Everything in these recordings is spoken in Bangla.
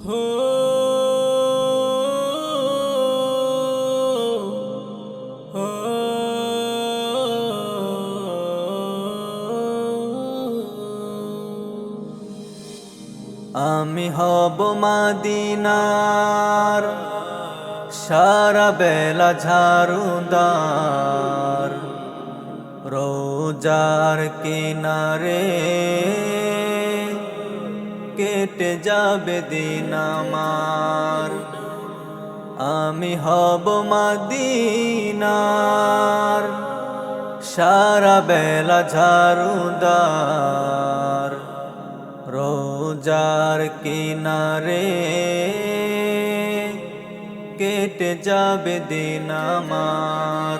হো হো আমি হব মদিনার সারা বেলা ঝাড়ুদার, রোজার কিনারে কেটে যাবে দিন আমার। আমি হব মদিনার সারা বেলা ঝাড়ুদার, রোজার কিনারে কেটে যাবে দিন আমার।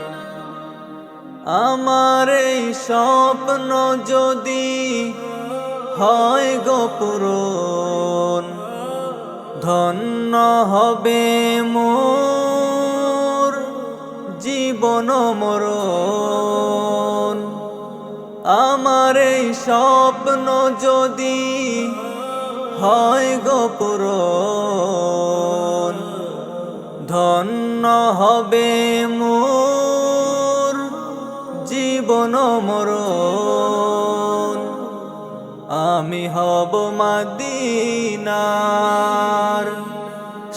আমার এই স্বপ্ন যদি হয় গো পূরণ, ধন্য হবে মোর জীবন মরণ। আমার এই স্বপ্ন যদি হয় গো পূরণ, ধন্য হবে মোর জীবন মরণ। আমি হব মদিনার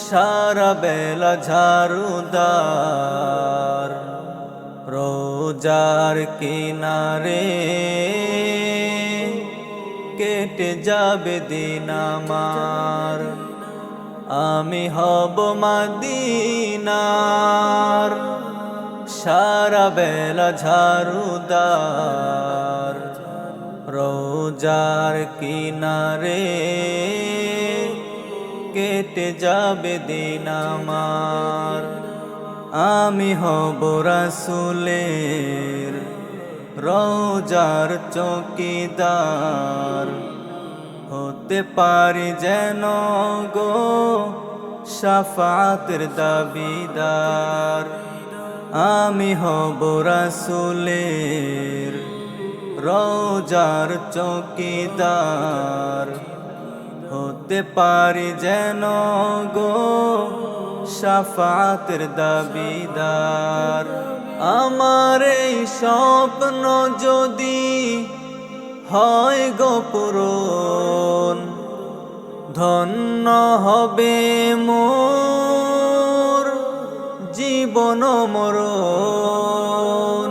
সারা বেলা ঝাড়ুদার, রোজার কিনারে কেটে যাবে দিন আমার। আমি হব মদিনার সারা বেলা ঝাড়ুদার, রোজার কিনারে কেটে যাবে দিন আমার। আমি হব রাসূলের রোজার চৌকিদার, হতে পারি যেন গো শাফাতের দাবিদার। আমি হব রাসূলের রোজার চৌকিদার, হতে পারি যেন গো শাফাতের দাবিদার। আমার এই স্বপ্ন যদি হয় গো পূরণ, ধন্য হবে মোর জীবন মরণ।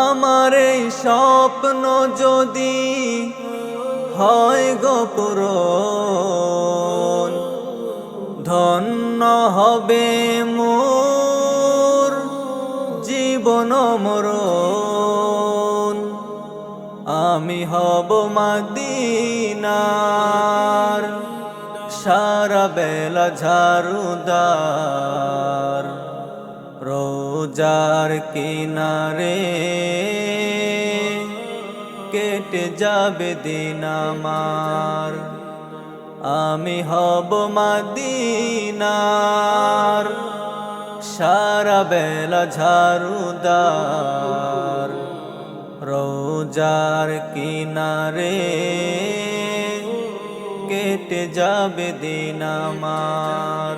আমার এই স্বপ্ন যদি হয় গো পূরণ, ধন্য হবে মোর জীবন মরণ। আমি হব মদিনার সারা বেলা ঝাড়ুদার, রোজার কিনারে কেটে যাবে দিন আমার। আমি হব মদিনার সারা বেলা ঝাড়ুদার, রোজার কিনারে কেটে যাবে দিন আমার।